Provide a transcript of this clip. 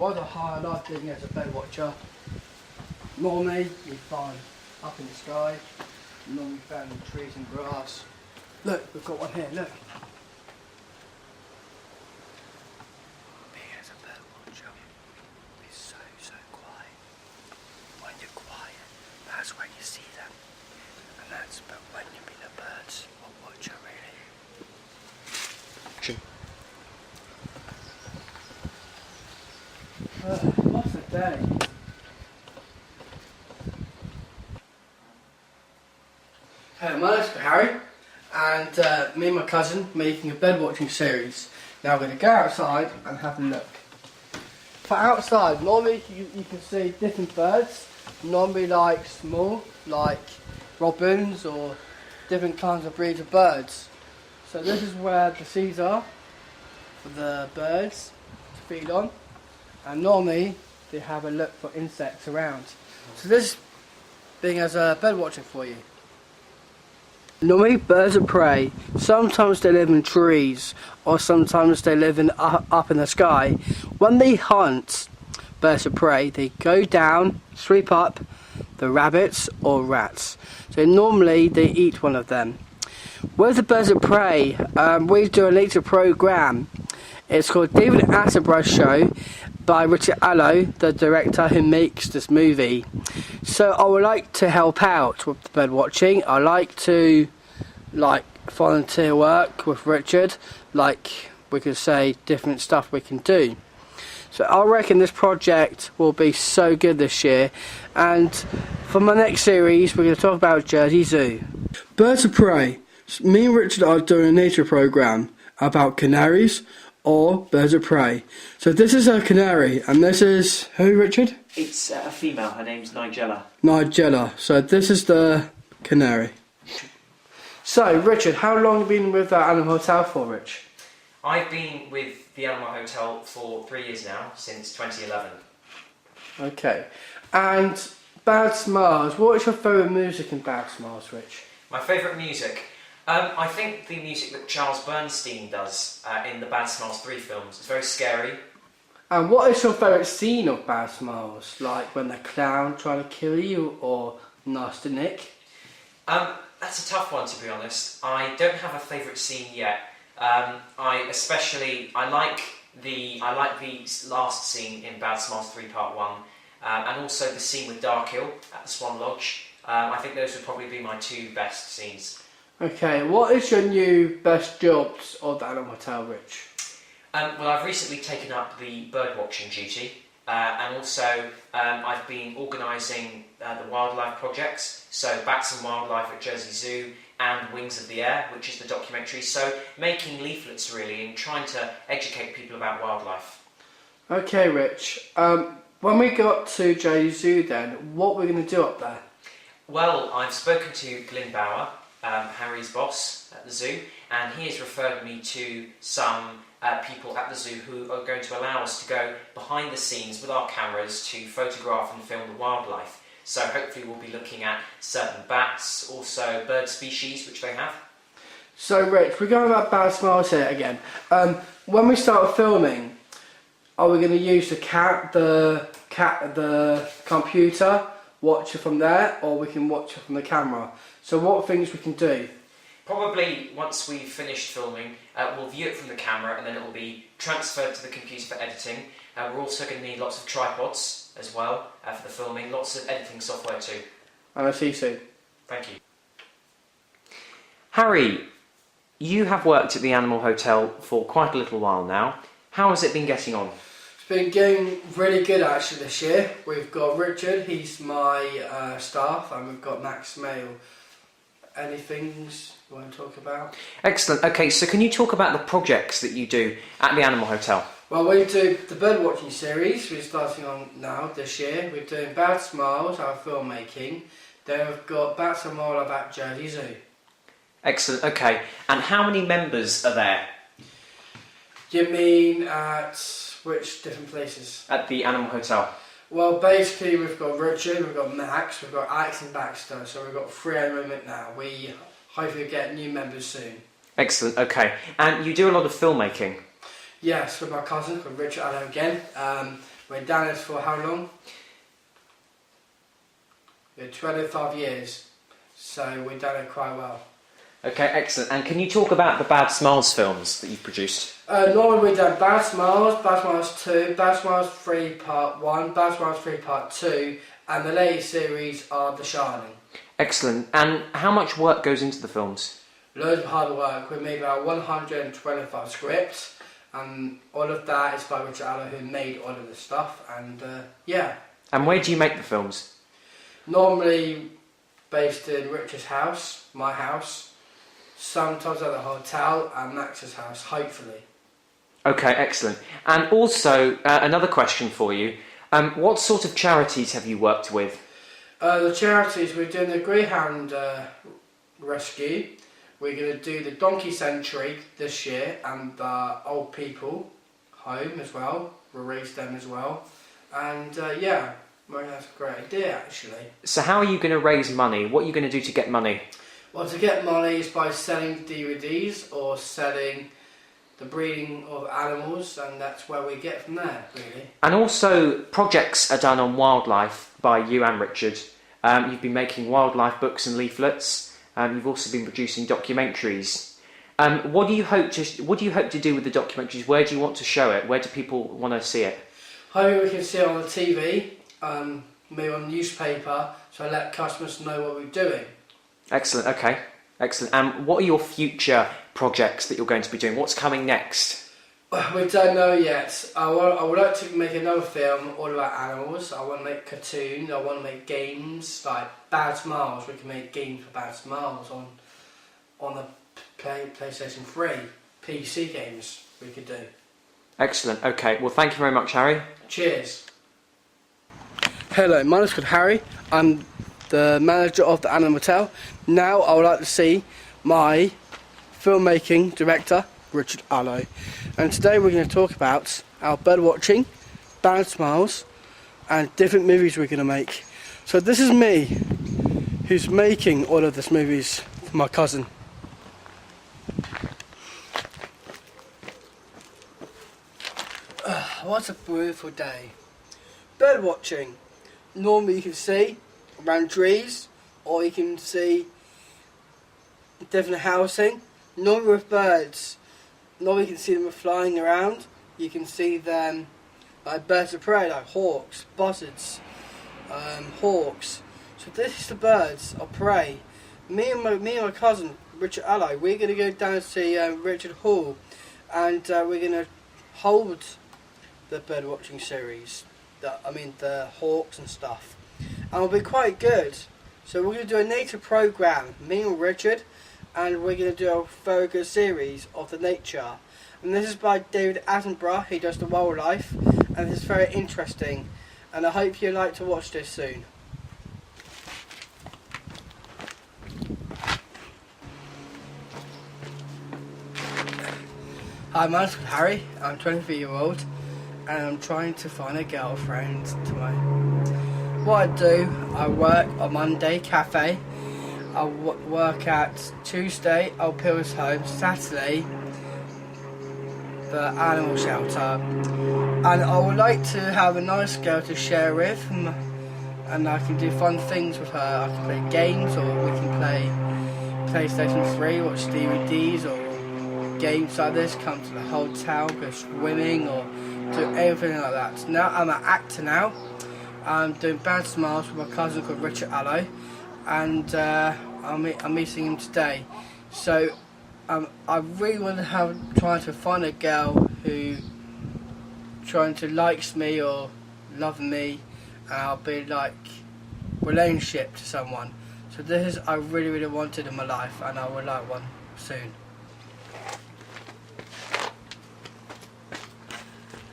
what I like doing as a bird watcher, normally you find up in the sky, normally found in trees and grass. Look, we've got one here, look. Being as a bird watcher is so quiet. When you're quiet, that's when you see them. And that's but when you've been a bird watcher really. What's a day? Hello, my name's Harry, and me and my cousin making a bird watching series. Now we're going to go outside and have a look. For outside, normally you can see different birds, normally like small, like robins or different kinds of breeds of birds. So this is where the seeds are for the birds to feed on, and normally they have a look for insects around. So this being as a bird watching for you. Normally birds of prey, sometimes they live in trees or sometimes they live up in the sky. When they hunt birds of prey, they go down, sweep up the rabbits or rats. So normally they eat one of them. With the birds of prey, we do a later program. It's called David Attenborough Show by Richard Allo, the director who makes this movie. So I would like to help out with the bird watching. I like to volunteer work with Richard, we could say different stuff we can do. So I reckon this project will be so good this year, and for my next series we're going to talk about Jersey Zoo. Birds of prey. Me and Richard are doing a nature program about canaries or birds of prey. So this is a canary, and this is who, Richard? It's a female, her name's Nigella. Nigella, so this is the canary. So, Richard, how long have you been with that Animal Hotel for, Rich? I've been with the Animal Hotel for 3 years now, since 2011. Okay, and Bad Smiles, what is your favourite music in Bad Smiles, Rich? My favourite music? I think the music that Charles Bernstein does in the Bad Smiles 3 films. It's very scary. And what is your favourite scene of Bad Smiles? Like when the clown trying to kill you, or Nasty Nick? That's a tough one, to be honest. I don't have a favourite scene yet. I like the last scene in Bad Smiles 3 Part 1, and also the scene with Darkhill at the Swan Lodge. I think those would probably be my two best scenes. Okay, what is your new best jobs of the Animal Hotel, Rich? Well, I've recently taken up the bird watching duty, and also I've been organising the wildlife projects, so Bats and Wildlife at Jersey Zoo and Wings of the Air, which is the documentary, so making leaflets really and trying to educate people about wildlife. Okay, Rich, when we got to Jersey Zoo then, what we're going to do up there? Well, I've spoken to Glyn Bauer, Harry's boss at the zoo, and he has referred me to some people at the zoo who are going to allow us to go behind the scenes with our cameras to photograph and film the wildlife. So hopefully we'll be looking at certain bats, also bird species which they have. So Rich, we're going about Bad Smiles here again. When we start filming, are we going to use the computer, watch it from there, or we can watch it from the camera? So what things we can do? Probably once we've finished filming, we'll view it from the camera and then it will be transferred to the computer for editing. We're also going to need lots of tripods as well for the filming, lots of editing software too. And I'll see you soon. Thank you. Harry, you have worked at the Animal Hotel for quite a little while now. How has it been getting on? It's been going really good actually this year. We've got Richard, he's my staff, and we've got Max Mail. Any things you want to talk about? Excellent. Okay, so can you talk about the projects that you do at the Animal Hotel? Well, we do the bird watching series, we're starting on now this year. We're doing Bad Smiles, our filmmaking. Then we've got Bats and Wildlife at Jersey Zoo. Excellent, okay. And how many members are there? Do you mean at which different places? At the Animal Hotel. Well, basically we've got Richard, we've got Max, we've got Alex and Baxter, so we've got 3 at the moment now. We hopefully get new members soon. Excellent, okay. And you do a lot of filmmaking? Yes, with my cousin, with Richard Allen again. We've done this for how long? 25 years, so we've done it quite well. Okay, excellent. And can you talk about the Bad Smiles films that you've produced? Normally we've done Bad Smiles, Bad Smiles 2, Bad Smiles 3 Part 1, Bad Smiles 3 Part 2, and the latest series are The Shining. Excellent. And how much work goes into the films? Loads of hard work. We made about 125 scripts, and all of that is by Richard Allo, who made all of the stuff, and yeah. And where do you make the films? Normally based in Richard's house, my house, sometimes at the hotel, and Max's house, hopefully. Okay, excellent. And also, another question for you. What sort of charities have you worked with? The charities, we're doing the Greyhound Rescue. We're going to do the Donkey Century this year, and the Old People Home as well. We'll raise them as well. And yeah, well, that's a great idea actually. So how are you going to raise money? What are you going to do to get money? Well, to get money is by selling DVDs or selling the breeding of animals, and that's where we get from there, really. And also, projects are done on wildlife by you and Richard. You've been making wildlife books and leaflets. You've also been producing documentaries. What do you hope to do with the documentaries? Where do you want to show it? Where do people want to see it? Hopefully we can see it on the TV, maybe on the newspaper, so I let customers know what we're doing. Excellent, okay. Excellent. And what are your future projects that you're going to be doing? What's coming next? We don't know yet. I would like to make another film all about animals. I want to make cartoons. I want to make games like Bad Smiles. We can make games for Bad Smiles on the PlayStation 3. PC games we could do. Excellent. Okay. Well, thank you very much, Harry. Cheers. Hello, my name's called Harry. I'm the manager of the Animal Motel. Now I would like to see my filmmaking director, Richard Allo. And today we're going to talk about our bird watching, Bad Smiles, and different movies we're going to make. So this is me, who's making all of these movies for my cousin. What a beautiful day. Bird watching. Normally you can see around trees, or you can see different housing. Normally with birds, normally you can see them flying around. You can see them like birds of prey, like hawks, buzzards, hawks. So this is the birds of prey. Me and my cousin Richard Allo, we're going to go down to see Richard Hall, and we're going to hold the bird watching series. The hawks and stuff, and it'll be quite good. So we're going to do a nature program, me and Richard, and we're going to do a very good series of the nature. And this is by David Attenborough, who does the wildlife, and it's very interesting. And I hope you like to watch this soon. Hi, my name's Harry. I'm 23-year-old, and I'm trying to find a girlfriend to my. What I do, I work on Monday cafe. I work at Tuesday Old Pills Home, Saturday the animal shelter, and I would like to have a nice girl to share with, and I can do fun things with her. I can play games, or we can play PlayStation 3, watch DVDs, or games like this, come to the hotel, go swimming, or do everything like that. Now I'm an actor now. I'm doing Bad Smiles with my cousin called Richard Allo, and I'm meeting him today. So I really want to trying to find a girl who trying to likes me or love me, and I'll be like relationship to someone. So this is I really wanted in my life, and I would like one soon.